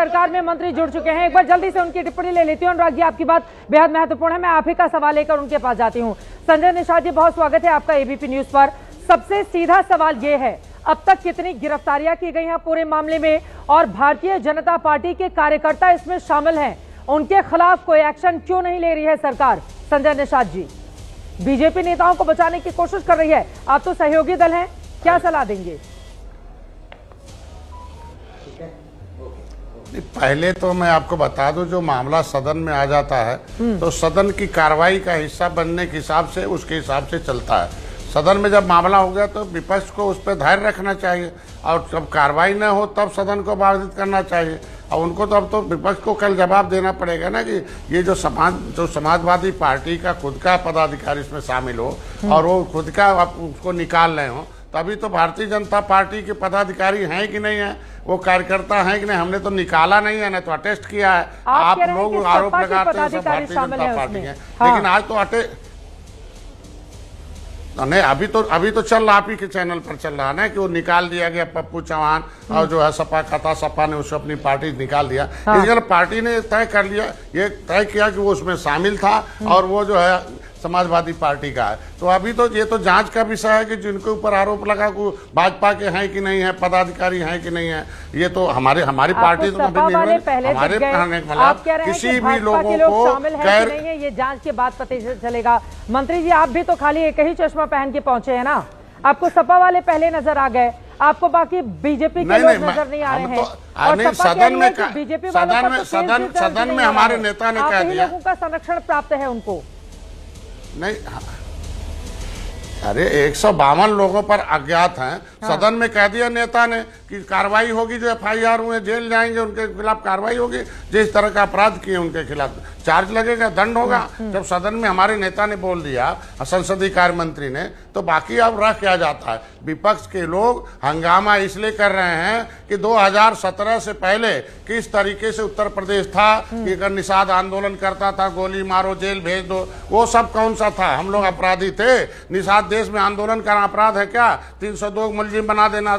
सरकार में मंत्री जुड़ चुके हैं। एक बार जल्दी से उनकी टिप्पणी ले लेती हूँ। अनुराग जी, आपकी बात बेहद महत्वपूर्ण है। मैं आप ही का सवाल लेकर उनके पास जाती हूँ। संजय निषाद जी, बहुत स्वागत है आपका एबीपी न्यूज पर। सबसे सीधा सवाल ये है, अब तक कितनी गिरफ्तारियां की गई हैं पूरे मामले में, और भारतीय जनता पार्टी के कार्यकर्ता इसमें शामिल हैं, उनके खिलाफ कोई एक्शन क्यों नहीं ले रही है सरकार? संजय निषाद जी, बीजेपी नेताओं को बचाने की कोशिश कर रही है, आप तो सहयोगी दल हैं, क्या सलाह देंगे? पहले तो मैं आपको बता दूं, जो मामला सदन में आ जाता है तो सदन की कार्रवाई का हिस्सा बनने के हिसाब से उसके हिसाब से चलता है। सदन में जब मामला हो गया तो विपक्ष को उस पर धैर्य रखना चाहिए, और जब कार्रवाई न हो तब सदन को बाधित करना चाहिए। और उनको तो अब तो विपक्ष को कल जवाब देना पड़ेगा ना कि ये जो समाजवादी पार्टी का खुद का पदाधिकारी इसमें शामिल हो और वो खुद का उसको निकाल रहे हो, तभी तो भारतीय जनता पार्टी के पदाधिकारी हैं कि नहीं है, वो कार्यकर्ता हैं कि नहीं। हमने तो निकाला नहीं है ना, तो अटेस्ट किया है। आप लोग आरोप लगाते हैं सब भारतीय जनता पार्टी है, लेकिन आज तो नहीं, अभी तो चल रहा, आप ही के चैनल पर चल रहा है ना कि वो निकाल दिया गया पप्पू चौहान, और जो है सपा का था, सपा ने उसको अपनी पार्टी निकाल दिया। लेकिन पार्टी ने तय कर लिया, ये तय किया कि वो उसमें शामिल था और वो जो है समाजवादी पार्टी का है। तो अभी तो ये तो जांच का विषय है कि जिनके ऊपर आरोप लगा को भाजपा के हैं कि नहीं है, पदाधिकारी हैं कि नहीं है। ये तो हमारी पार्टी तो हमारे किसी भी लोगों को गैर नहीं है, ये जांच के बाद पता चलेगा। मंत्री जी, आप भी तो खाली एक ही चश्मा पहन के पहुंचे हैं ना, आपको सपा वाले पहले नजर आ गए, आपको बाकी बीजेपी के लोग नजर नहीं आ रहे हैं। और सदन में हमारे नेता ने कह दिया लोगों का संरक्षण प्राप्त है उनको। नहीं, अरे 152 लोगों पर अज्ञात हैं। सदन में कह दिया नेता ने कि कार्रवाई होगी, जो एफआईआर हुए जेल जाएंगे, उनके खिलाफ कार्रवाई होगी, जिस तरह का अपराध किए उनके खिलाफ चार्ज लगेगा, दंड होगा। जब सदन में हमारे नेता ने बोल दिया, संसदीय कार्य मंत्री ने, तो बाकी अब रह क्या जाता है? विपक्ष के लोग हंगामा इसलिए कर रहे हैं कि 2017 से पहले किस तरीके से उत्तर प्रदेश था कि अगर निषाद आंदोलन करता था, गोली मारो, जेल भेज दो, वो सब कौन सा था? हम लोग अपराधी थे? निषाद देश में आंदोलन करना अपराध है क्या? 302 मुलजिम बना देना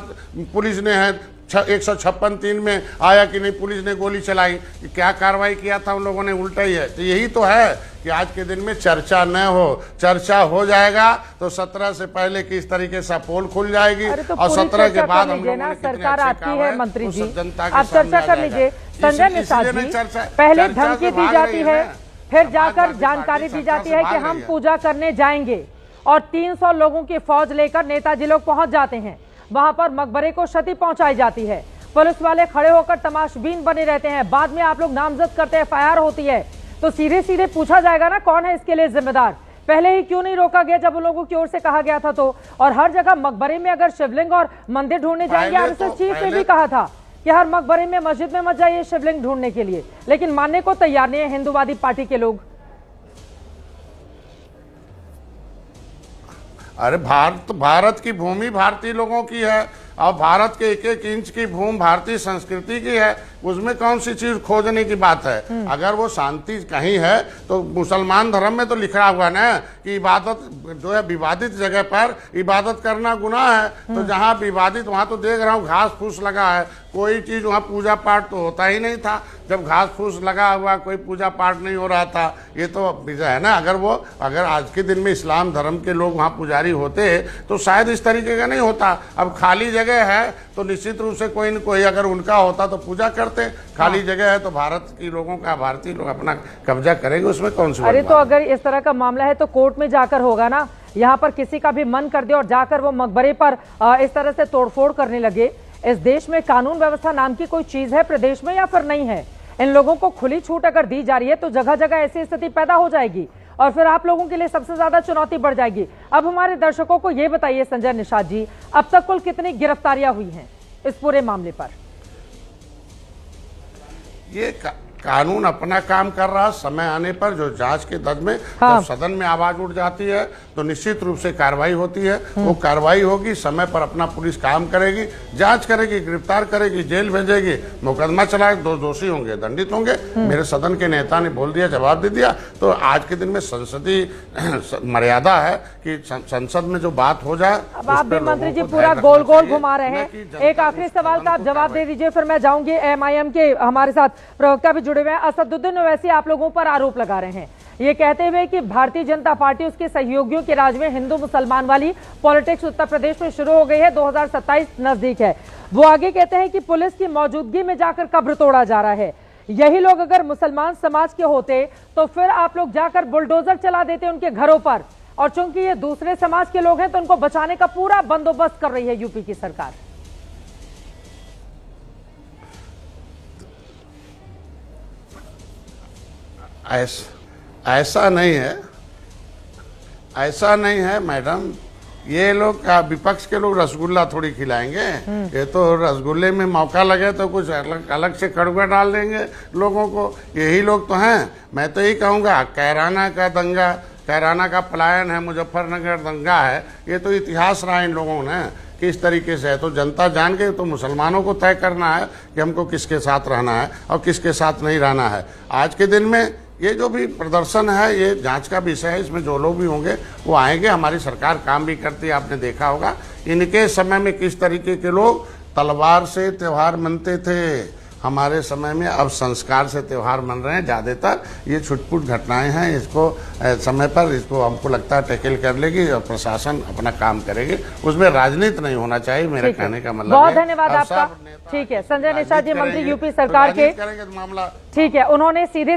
पुलिस ने है, 156(3) में आया कि नहीं, पुलिस ने गोली चलाई, क्या कार्रवाई किया था उन लोगों ने? उल्टा ही है। तो यही तो है कि आज के दिन में चर्चा न हो, चर्चा हो जाएगा तो 17 से पहले किस तरीके से पोल खुल जाएगी, तो और 17 के बाद हम लोगों ने सरकार आपकी है मंत्री जी, आप चर्चा कर लीजिए। संजय निषाद जी, पहले धमकी दी जाती है, फिर जाकर जानकारी दी जाती है कि हम पूजा करने जाएंगे, और 300 लोगों की फौज लेकर नेताजी लोग पहुंच जाते हैं, वहां पर मकबरे को क्षति पहुंचाई जाती है, पुलिस वाले खड़े होकर तमाशबीन बने रहते हैं, बाद में आप लोग नामजद करते हैं, एफआईआर होती है, तो सीधे सीधे पूछा जाएगा ना कौन है इसके लिए जिम्मेदार? पहले ही क्यों नहीं रोका गया जब उन लोगों की ओर से कहा गया था? तो और हर जगह मकबरे में अगर शिवलिंग और मंदिर ढूंढने जाएंगे, आरएसएस चीफ ने भी कहा था कि हर मकबरे में, मस्जिद में मत जाइए शिवलिंग ढूंढने के लिए, लेकिन मानने को तैयार नहीं है हिंदूवादी पार्टी के लोग। अरे भारत की भूमि भारतीय लोगों की है, और भारत के एक एक इंच की भूमि भारतीय संस्कृति की है, उसमें कौन सी चीज खोजने की बात है? अगर वो शांति कहीं है तो मुसलमान धर्म में तो लिखा हुआ ना कि इबादत जो है विवादित जगह पर इबादत करना गुनाह है। तो जहाँ विवादित, वहां तो देख रहा हूँ घास फूस लगा है, कोई चीज वहाँ पूजा पाठ तो होता ही नहीं था। जब घास फूस लगा हुआ, कोई पूजा पाठ नहीं हो रहा था, ये तो विजय है ना। अगर आज के दिन में इस्लाम धर्म के लोग वहाँ पुजारी होते तो शायद इस तरीके का नहीं होता। अब खाली जगह है तो निश्चित रूप से कोई न कोई, अगर उनका होता तो पूजा करते। खाली जगह है तो भारत के लोगों का, भारतीय लोग अपना कब्जा करेंगे, उसमें कौन सी? अरे तो अगर इस तरह का मामला है तो कोर्ट में जाकर होगा ना, यहाँ पर किसी का भी मन कर दे और जाकर वो मकबरे पर इस तरह से तोड़फोड़ करने लगे। इस देश में कानून व्यवस्था नाम की कोई चीज है प्रदेश में या फिर नहीं है? इन लोगों को खुली छूट अगर दी जा रही है तो जगह जगह ऐसी स्थिति पैदा हो जाएगी, और फिर आप लोगों के लिए सबसे ज्यादा चुनौती बढ़ जाएगी। अब हमारे दर्शकों को ये बताइए संजय निषाद जी, अब तक कुल कितनी गिरफ्तारियां हुई हैं इस पूरे मामले पर? कानून अपना काम कर रहा, समय आने पर जो जांच के दद में हाँ। जब सदन में आवाज उठ जाती है तो निश्चित रूप से कार्रवाई होती है। वो कार्रवाई होगी, समय पर अपना पुलिस काम करेगी, जांच करेगी, गिरफ्तार करेगी, जेल भेजेगी, मुकदमा चलाए, दोषी होंगे दंडित होंगे। मेरे सदन के नेता ने बोल दिया, जवाब दे दिया। तो आज के दिन में संसदीय मर्यादा है कि संसद में जो बात हो जाए। अब आप भी मंत्री जी पूरा गोल गोल घुमा रहे हैं। एक आखिरी सवाल का आप जवाब दे दीजिए, फिर मैं जाऊंगी। एमआईएम के हमारे साथ प्रवक्ता भी जुड़े हुए हैं। असदुद्दीन ओवैसी आप लोगों पर आरोप लगा रहे हैं, ये कहते हुए कि भारतीय जनता पार्टी उसके सहयोगियों के राज में हिंदू मुसलमान वाली पॉलिटिक्स उत्तर प्रदेश में शुरू हो गई है, 2027 नजदीक है। वो आगे कहते हैं कि पुलिस की मौजूदगी में जाकर कब्र तोड़ा जा रहा है। यही लोग अगर मुसलमान समाज के होते तो फिर आप लोग जाकर बुलडोजर चला देते उनके घरों पर, और चूंकि ये दूसरे समाज के लोग हैं तो उनको बचाने का पूरा बंदोबस्त कर रही है यूपी की सरकार। ऐसा नहीं है, ऐसा नहीं है मैडम। ये लोग विपक्ष के लोग रसगुल्ला थोड़ी खिलाएंगे। ये तो रसगुल्ले में मौका लगे तो कुछ अलग से कड़वा डाल देंगे लोगों को। यही लोग तो हैं। मैं तो यही कहूँगा, कैराना का दंगा, कैराना का पलायन है, मुजफ्फरनगर दंगा है, ये तो इतिहास रहा इन लोगों ने किस तरीके से है। तो जनता जान के तो मुसलमानों को तय करना है कि हमको किसके साथ रहना है और किसके साथ नहीं रहना है। आज के दिन में ये जो भी प्रदर्शन है, ये जांच का विषय है। इसमें जो लोग भी होंगे वो आएंगे। हमारी सरकार काम भी करती है, आपने देखा होगा। इनके समय में किस तरीके के लोग तलवार से त्यौहार मनते थे, हमारे समय में अब संस्कार से त्यौहार मन रहे हैं। ज़्यादातर ये छुटपुट घटनाएं हैं। इसको समय पर इसको हमको लगता है टैकल कर लेगी और प्रशासन अपना काम करेगी। उसमें राजनीति नहीं होना चाहिए, मेरे कहने का मतलब। बहुत धन्यवाद आपका। ठीक है, संजय निषाद जी मंत्री यूपी सरकार के। मामला ठीक है, उन्होंने सीधे